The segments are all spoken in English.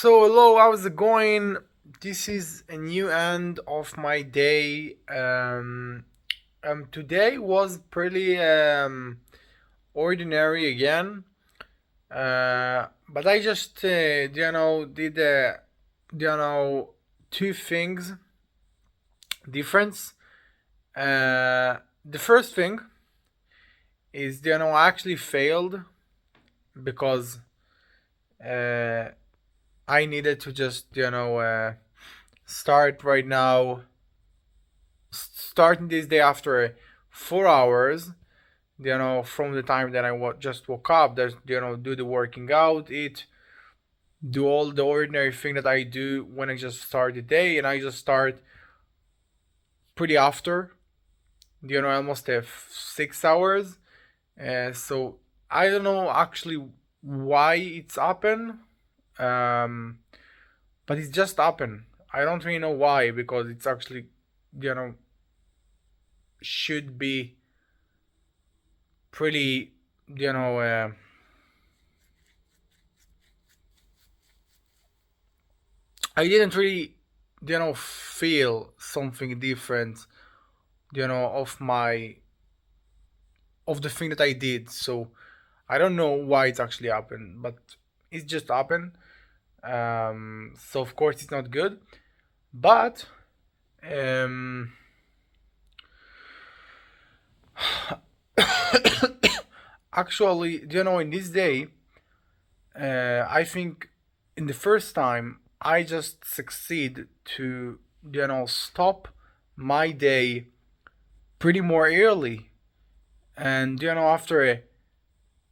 So hello, how's it going? This is a new end of my day. Today was pretty ordinary again. But I just did two things difference. The first thing is I actually failed because uh I needed to just start right now, starting this day after 4 hours. From the time that just woke up, there's do the working out, eat, do all the ordinary thing that I do when I just start the day, and I just start pretty after. Almost have 6 hours. So I don't know actually why it's happened. Um, but it's just happened. I don't really know why because it's actually you know should be pretty you know I didn't really feel something different of my of the thing that I did. So I don't know why it's actually happened, but it just happened. So of course it's not good, but um actually in this day, I think in the first time I just succeed to stop my day pretty more early, and after a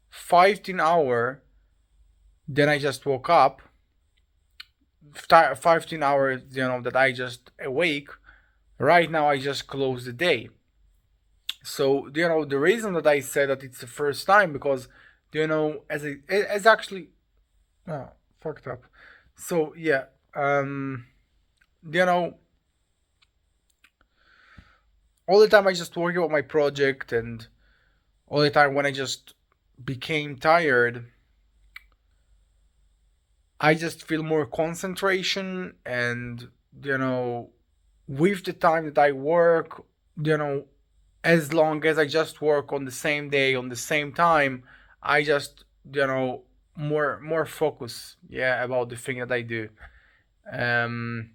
15 hour, then I just woke up. 15 hours that I just awake. Right now I just close the day. So the reason that I said that it's the first time because as actually, oh, fucked up. So yeah, um, you know, all the time I just working about my project, and all the time when I just became tired, I just feel more concentration, and with the time that I work, you know, as long as I just work on the same day on the same time, I just more focus, yeah, about the thing that I do. Um,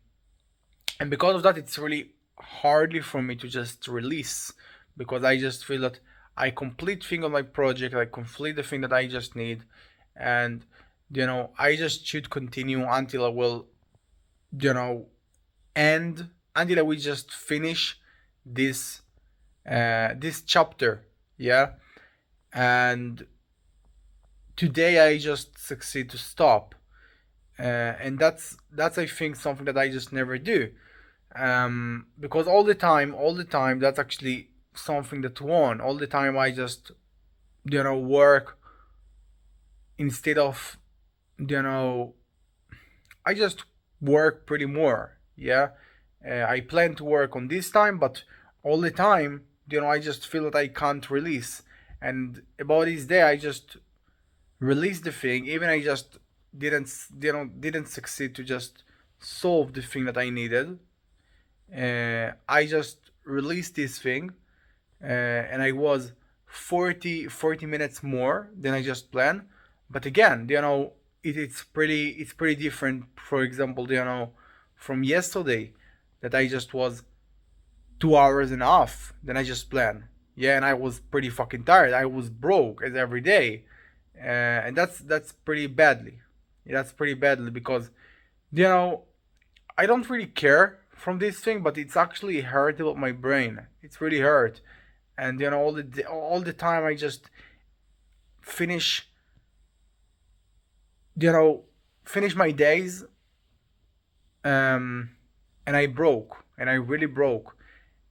and because of that it's really hardly for me to just release, because I just feel that I complete thing on my project, I complete the thing that I just need, and I just should continue until I will you know end, until I will just finish this this chapter, yeah. And today I just succeed to stop, and that's I think something that I just never do, because all the time that's actually something that won. All the time I just work instead of you know I just work pretty more, yeah. I plan to work on this time, but all the time I just feel that I can't release, and about this day I just release the thing, even I just didn't succeed to just solve the thing that I needed. I just released this thing, and I was 40 minutes more than I just planned. But again, it's pretty different. For example, from yesterday, that I just was 2 hours and a half than I just planned. Yeah, and I was pretty fucking tired. I was broke as every day, and that's pretty badly. Yeah, that's pretty badly because you know I don't really care from this thing, but it's actually hurt about my brain. It's really hurt, and all the time I just finish you know finish my days, um, and I broke, and I really broke,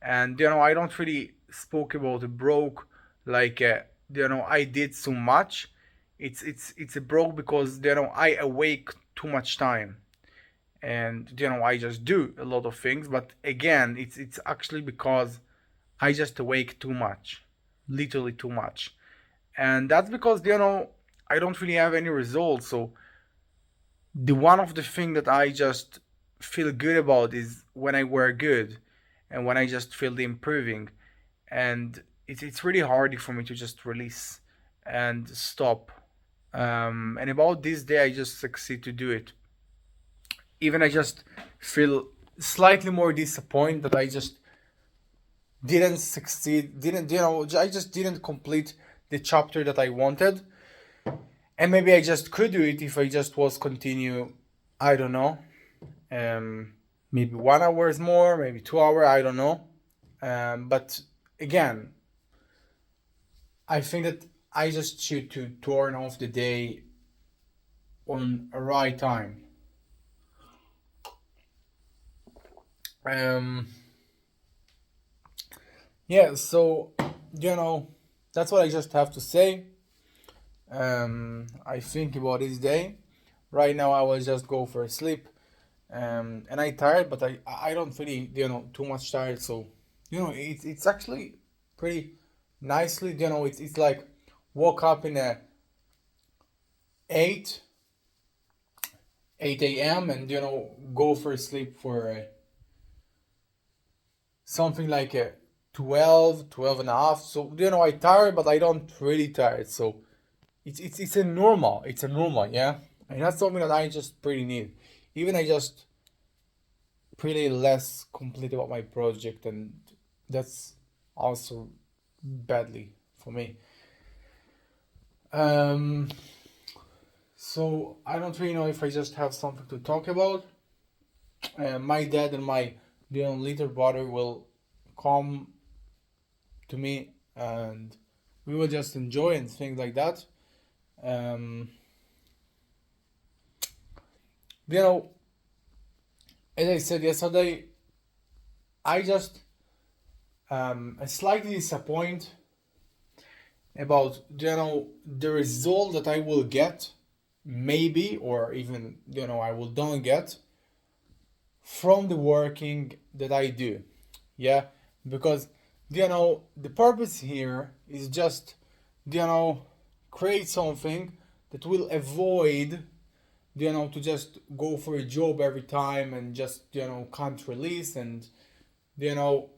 and I don't really spoke about broke like I did so much. It's a broke because I awake too much time, and I just do a lot of things, but again it's actually because I just awake too much, literally too much, and that's because I don't really have any results. So the one of the thing that I just feel good about is when I work good and when I just feel the improving. And it's really hard for me to just release and stop. And about this day, I just succeed to do it. Even I just feel slightly more disappointed that I just didn't succeed, didn't, I just didn't complete the chapter that I wanted. And maybe I just could do it if I just was continue, I don't know, maybe 1 hours more, maybe 2 hours, I don't know. But again, I think that I just should to turn off the day on a right time. Um, yeah, so that's what I just have to say. I think about this day. Right now, I will just go for a sleep. And I tired, but I don't really too much tired. So it's actually pretty nicely. It's like woke up in a 8 8 a.m. and go for sleep for something like a 12 and a half. So I tired, but I don't really tired. So it's a normal. It's a normal, yeah. And that's something that I just pretty need. Even I just pretty less complete about my project, and that's also badly for me. Um, so I don't really know if I just have something to talk about. My dad and my little brother will come to me, and we will just enjoy and things like that. Um, you know, as I said yesterday, I just slightly disappointed about the result that I will get, maybe, or even I will don't get from the working that I do. Yeah, because the purpose here is just you know create something that will avoid to just go for a job every time and just can't release, and you know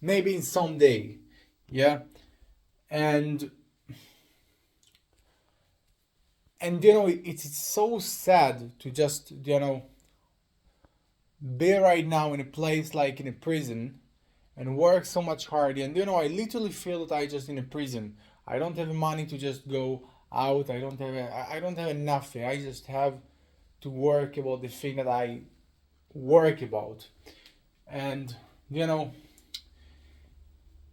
maybe in someday, yeah. And and it's so sad to just be right now in a place like in a prison and work so much hard. And I literally feel that I just in a prison. I don't have money to just go out. I don't have nothing. I just have to work about the thing that I work about. And you know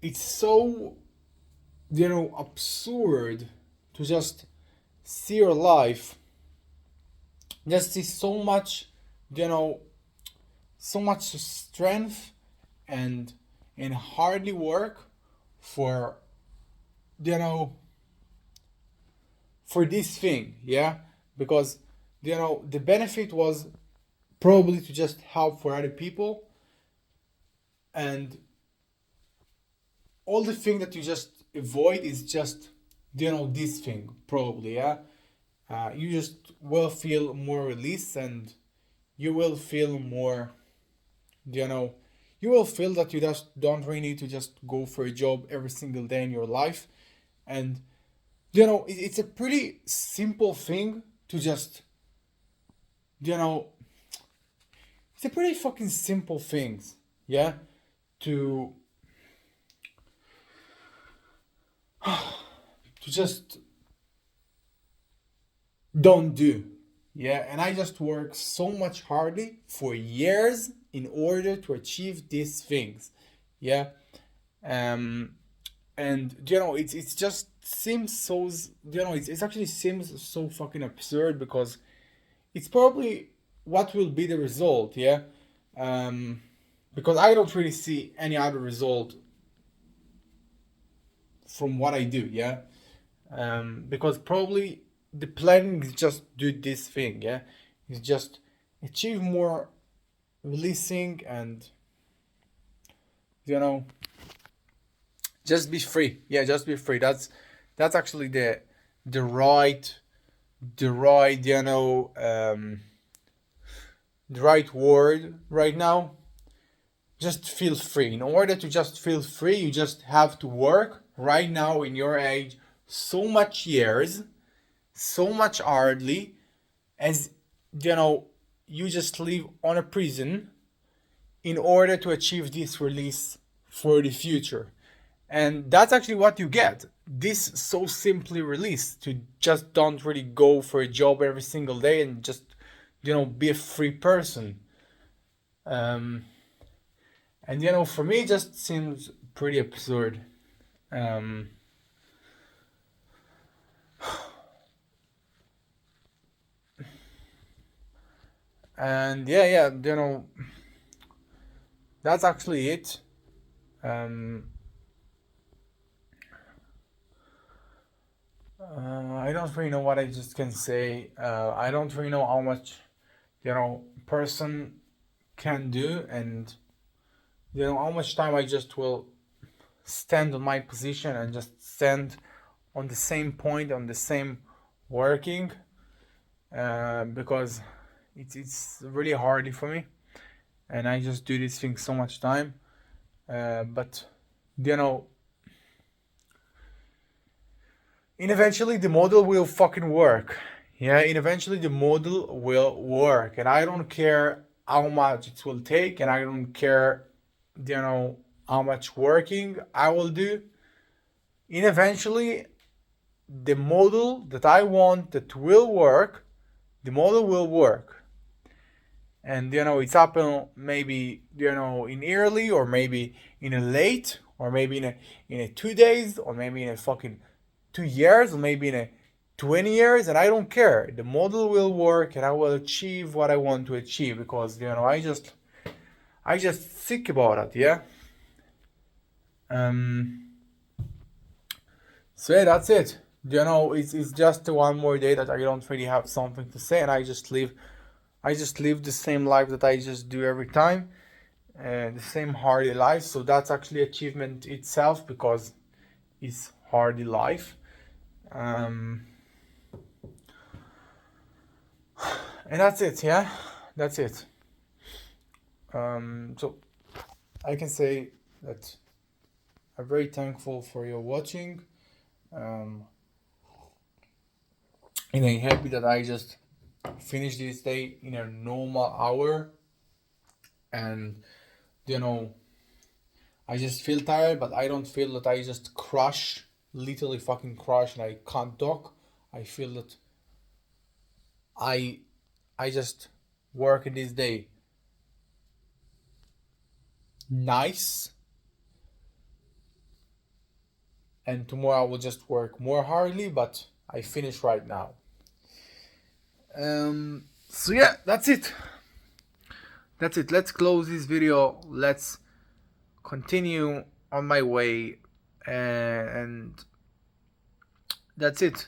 it's so absurd to just see your life, just see you know so much strength and hardly work for you know for this thing, yeah. Because the benefit was probably to just help for other people, and all the thing that you just avoid is just this thing probably, yeah. You just will feel more release, and you will feel more you know you will feel that you just don't really need to just go for a job every single day in your life. And it's a pretty simple thing to just you know it's a pretty fucking simple things, yeah, to just don't do, yeah. And I just work so much hardly for years in order to achieve these things, yeah. um and it's just seems so it's actually seems so fucking absurd, because it's probably what will be the result, yeah. um because I don't really see any other result from what I do, yeah. Because probably the planning is just do this thing, yeah. It's just achieve more releasing, and you know just be free, yeah. Just be free. That's actually the right the right, the right word right now. Just feel free. In order to just feel free, you just have to work right now in your age so much years, so much hardly, as you just live on a prison in order to achieve this release for the future. And that's actually what you get. This so simply released to just don't really go for a job every single day and just be a free person. Um, and for me, it just seems pretty absurd. Um, and yeah, that's actually it. Um, I don't really know what I just can say. I don't really know how much, person can do, and how much time I just will stand on my position and just stand on the same point, on the same working, because it's really hard for me, and I just do this thing so much time. But you know, and eventually the model will fucking work. Yeah, and eventually the model will work, and I don't care how much it will take, and I don't care, how much working I will do. And eventually, the model that I want that will work, the model will work. And it's happen maybe in early, or maybe in a late, or maybe in a 2 days, or maybe in a fucking 2 years, or maybe in a 20 years, and I don't care. The model will work, and I will achieve what I want to achieve, because I just think about it. Yeah. um so yeah, that's it. It's just one more day that I don't really have something to say, and I just live the same life that I just do every time, the same hardy life. So that's actually achievement itself, because it's hardy life. um and that's it. Yeah, that's it. So I can say that I'm very thankful for your watching, um and I'm happy that I just finished this day in a normal hour. And you know I just feel tired, but I don't feel that I just crush, literally fucking crush, and I can't talk. I feel that I I just work in this day nice, and tomorrow I will just work more hardly, but I finish right now. So yeah, that's it. That's it. Let's close this video. Let's continue on my way, and that's it.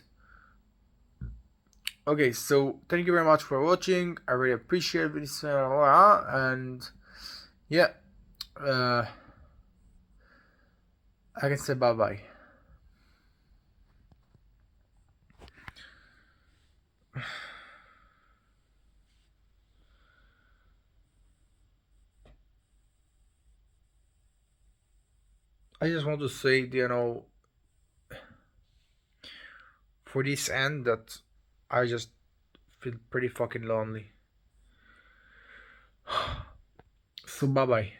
Okay, so thank you very much for watching. I really appreciate this, and yeah, uh, I can say bye bye. I just want to say, for this end, that I just feel pretty fucking lonely. So bye bye.